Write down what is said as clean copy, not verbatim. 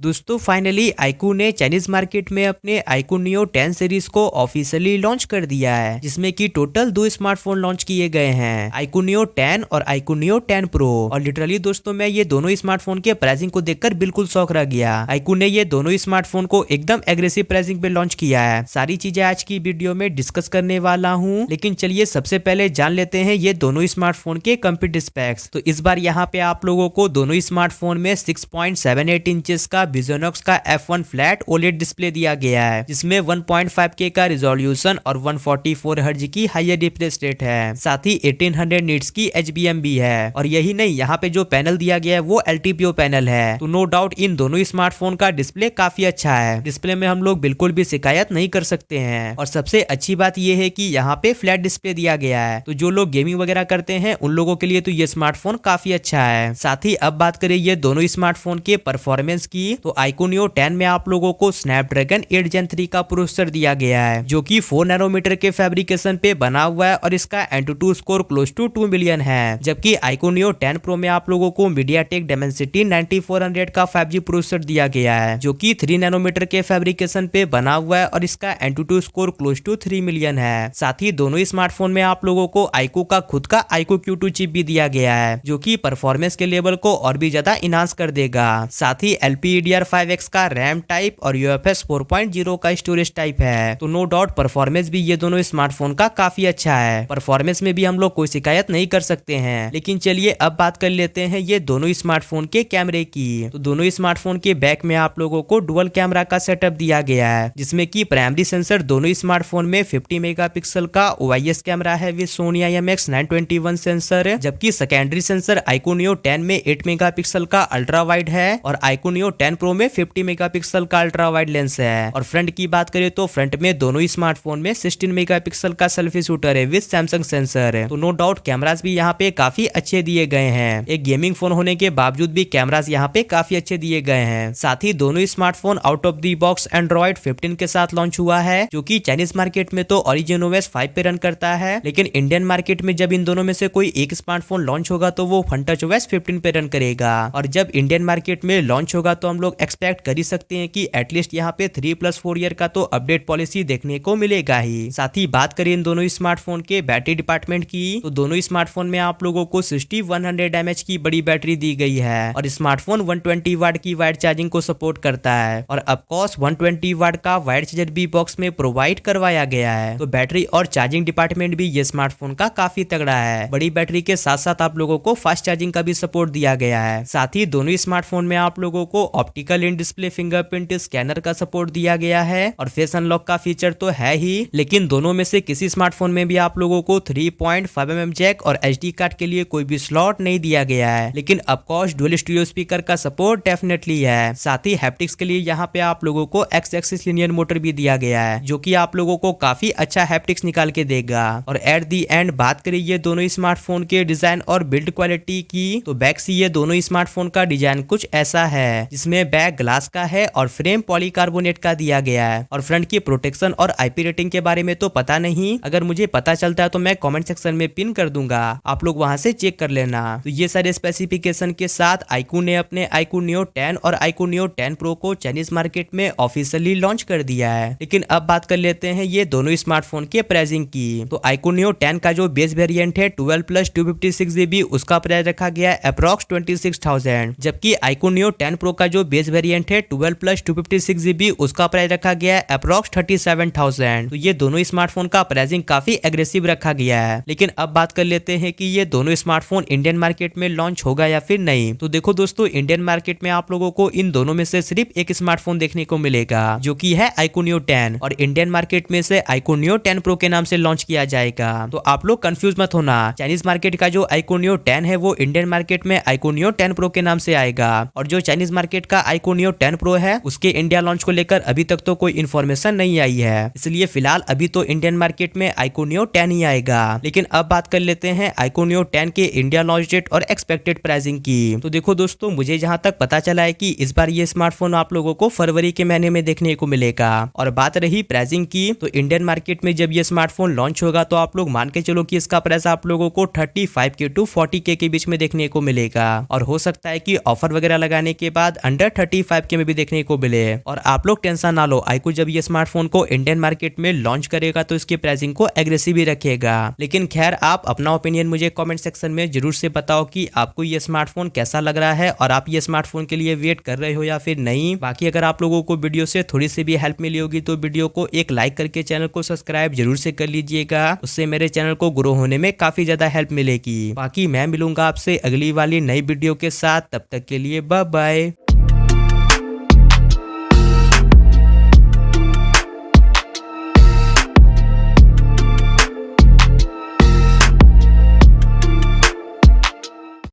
दोस्तों finally iQOO ने Chinese market में अपने iQOO Neo 10 सीरीज को ऑफिशियली लॉन्च कर दिया है, जिसमें कि टोटल 2 स्मार्टफोन लॉन्च किए गए हैं, iQOO Neo 10 और iQOO Neo 10 Pro। और लिटरली दोस्तों मैं ये दोनों स्मार्टफोन के प्राइसिंग को देखकर बिल्कुल शौक रह गया। iQOO ने ये दोनों स्मार्टफोन को एकदम एग्रेसिव प्राइसिंग पे लॉन्च किया है। सारी चीजें आज की वीडियो में डिस्कस करने वाला हूँ, लेकिन चलिए सबसे पहले जान लेते हैं ये दोनों स्मार्टफोन के कंप्लीट स्पेक्स। तो इस बार यहाँ पे आप लोगों को दोनों स्मार्टफोन में 6.78 इंचेस का Visionox का F1 फ्लैट OLED डिस्प्ले दिया गया है, जिसमें 1.5K का रिजोल्यूशन और 144 हर्ट्ज की हायर रिफ्रेश रेट है। साथ ही 1800 निट्स की HBM भी है। और यही नहीं, यहाँ पे जो पैनल दिया गया है वो LTPO पैनल है। तो नो डाउट इन दोनों स्मार्टफोन का डिस्प्ले काफी अच्छा है। डिस्प्ले में हम लोग बिल्कुल भी शिकायत नहीं कर सकते हैं। और सबसे अच्छी बात यह है कि यहाँ पे फ्लैट डिस्प्ले दिया गया है, तो जो लोग गेमिंग वगैरह करते हैं उन लोगों के लिए तो ये स्मार्टफोन काफी अच्छा है। साथ ही अब बात करें ये दोनों स्मार्टफोन के परफॉर्मेंस की, तो iQOO Neo 10 में आप लोगों को स्नैपड्रैगन 8 Gen 3 का प्रोसेसर दिया गया है, जो कि 4 नैनोमीटर के फैब्रिकेशन पे बना हुआ है और इसका Antutu score close to 2 million है। जबकि iQOO Neo 10 Pro में आप लोगों को MediaTek Dimensity 9400 का 5G प्रोसेसर दिया गया है, जो कि 3 नैनोमीटर के फैब्रिकेशन पे बना हुआ है और इसका Antutu score close to 3 million है। साथ ही दोनों स्मार्टफोन में आप लोगों को iQOO का खुद का iQOO Q2 चिप भी दिया गया है, जो कि परफॉर्मेंस के लेवल को और भी ज्यादा इनहांस कर देगा। साथ ही LPDDR5X का रैम टाइप और UFS 4.0 का स्टोरेज टाइप है। तो नो डाउट परफॉर्मेंस भी ये दोनों स्मार्टफोन का काफी अच्छा है। परफॉर्मेंस में भी हम लोग कोई शिकायत नहीं कर सकते हैं। लेकिन चलिए अब बात कर लेते हैं ये दोनों स्मार्टफोन के कैमरे की। तो दोनों स्मार्टफोन के बैक में आप लोगों को डुअल कैमरा का सेटअप दिया गया है, जिसमें कि प्राइमरी सेंसर दोनों स्मार्टफोन में 50 मेगापिक्सल का OIS कैमरा है विद Sony IMX921 सेंसर। जबकि सेकेंडरी सेंसर iQOO Neo 10 में 8 मेगापिक्सल का अल्ट्रा वाइड है और iQOO Neo 10 Pro में 50 मेगापिक्सल का अल्ट्रा वाइड लेंस है। और फ्रंट की बात करें तो फ्रंट में दोनों स्मार्टफोन में 16 मेगापिक्सल का सेल्फी शूटर है विद सैमसंग सेंसर। तो नो डाउट कैमरास भी यहाँ पे काफी अच्छे दिए गए हैं। एक गेमिंग फोन होने के बावजूद भी कैमरास यहाँ पे काफी अच्छे दिए गए हैं। साथ ही दोनों smartphone out of the box Android 15 के साथ लॉन्च हुआ है, जो कि चाइनीज मार्केट में तो OriginOS 5 पे रन करता है, लेकिन इंडियन मार्केट में जब इन दोनों में से कोई एक स्मार्टफोन लॉन्च होगा तो वो FunTouchOS 15 पे रन करेगा। और जब इंडियन मार्केट में लॉन्च होगा तो हम लोग एक्सपेक्ट कर ही सकते हैं कि एटलीस्ट यहाँ पे 3+4 ईयर का तो अपडेट पॉलिसी देखने को मिलेगा ही। साथ ही बात करें इन दोनों स्मार्टफोन के बैटरी डिपार्टमेंट की, तो दोनों स्मार्टफोन में आप लोगों को 6100 mAh की बड़ी बैटरी दी गई है और स्मार्टफोन 120 वाट की वाइड चार्जिंग को सपोर्ट करता है। और ऑफकोर्स 120 वाट का वाइड चार्जर भी बॉक्स में प्रोवाइड करवाया गया है। तो बैटरी और चार्जिंग डिपार्टमेंट भी ये स्मार्टफोन का काफी तगड़ा है। बड़ी बैटरी के साथ साथ आप लोगों को फास्ट चार्जिंग का भी सपोर्ट दिया गया है। साथ ही दोनों स्मार्टफोन में आप लोगों को optical in display fingerprint scanner का सपोर्ट दिया गया है और फेस अनलॉक का फीचर तो है ही, लेकिन दोनों में से किसी स्मार्टफोन में भी आप लोगों को 3.5mm जैक और SD कार्ड के लिए कोई भी स्लॉट नहीं दिया गया है। लेकिन ऑफकोर्स डुअल स्टीरियो स्पीकर का सपोर्ट डेफिनेटली है। साथ ही हैप्टिक्स के लिए यहाँ पे आप लोगों को X एक्सिस लिनियर मोटर भी दिया गया है, जो कि आप लोगों को काफी अच्छा हैप्टिक्स निकाल के देगा। और एट दी एंड बात करें ये दोनों स्मार्टफोन के डिजाइन और बिल्ड क्वालिटी की, तो बैक से ये दोनों स्मार्टफोन का डिजाइन कुछ ऐसा है, जिसमें बैक ग्लास का है और फ्रेम पॉलीकार्बोनेट का दिया गया है। और फ्रंट की प्रोटेक्शन और IP रेटिंग के बारे में तो पता नहीं, अगर मुझे पता चलता है तो मैं कमेंट सेक्शन में पिन कर दूंगा, आप लोग वहां से चेक कर लेना। तो ये सारे स्पेसिफिकेशन के साथ iQOO ने अपने iQOO Neo 10 और iQOO Neo 10 Pro को चाइनीज मार्केट में ऑफिशियली लॉन्च कर दिया है। लेकिन अब बात कर लेते हैं ये दोनों स्मार्टफोन के प्राइसिंग की। तो iQOO Neo 10 का जो बेस वेरिएंट है 12+256GB, उसका प्राइस रखा गया है अप्रॉक्स 26,000। जबकि iQOO Neo 10 Pro का जो बेस वेरिएंट है 12+256GB, उसका प्राइस रखा गया है अप्रॉक्स 37,000। तो ये दोनों स्मार्टफोन का प्राइसिंग काफी एग्रेसिव रखा गया है। लेकिन अब बात कर लेते हैं कि ये दोनों स्मार्टफोन इंडियन मार्केट में लॉन्च होगा या फिर नहीं। तो देखो दोस्तों, इंडियन मार्केट में आप लोगों को इन दोनों में से सिर्फ एक स्मार्टफोन देखने को मिलेगा, जो कि है iQOO Neo 10, और इंडियन मार्केट में से iQOO Neo 10 Pro के नाम से लॉन्च किया जाएगा। तो आप लोग कंफ्यूज मत होना, चाइनीज मार्केट का जो iQOO Neo 10 है वो इंडियन मार्केट में iQOO Neo 10 Pro के नाम से आएगा, और जो चाइनीज मार्केट का iQOO Neo 10 Pro है उसके इंडिया लॉन्च को लेकर अभी तक तो कोई इन्फॉर्मेशन नहीं आई है। इसलिए फिलहाल अभी तो इंडियन मार्केट में iQOO Neo 10 ही आएगा। लेकिन अब बात कर लेते हैं iQOO Neo 10 के इंडिया लॉन्च डेट और एक्सपेक्टेड प्राइसिंग की। तो देखो दोस्तों, मुझे जहां तक पता चला है कि इस बार ये स्मार्टफोन आप लोगों को फरवरी के महीने में देखने को मिलेगा। और बात रही प्राइसिंग की, तो इंडियन मार्केट में जब ये स्मार्टफोन लॉन्च होगा तो आप लोग मान के चलो कि इसका प्राइस आप लोगों को 35K to 40K के बीच में देखने को मिलेगा। और हो सकता है कि ऑफर वगैरह लगाने के बाद अंडर 35 के में भी देखने को मिले। और आप लोग टेंशन ना लो, iQOO जब ये स्मार्टफोन को इंडियन मार्केट में लॉन्च करेगा तो इसकी प्राइसिंग को एग्रेसिव ही रखेगा। लेकिन खैर, आप अपना ओपिनियन मुझे कमेंट सेक्शन में जरूर से बताओ कि आपको ये स्मार्टफोन कैसा लग रहा है और आप ये स्मार्टफोन के लिए वेट कर रहे हो या फिर नहीं। बाकी अगर आप लोगों को वीडियो से थोड़ी सी भी हेल्प मिली होगी तो वीडियो को एक लाइक करके चैनल को सब्सक्राइब जरूर से कर लीजिएगा, उससे मेरे चैनल को ग्रो होने में काफी ज्यादा हेल्प मिलेगी। बाकी मैं मिलूंगा आपसे अगली वाली नई वीडियो के साथ, तब तक के लिए बाय बाय।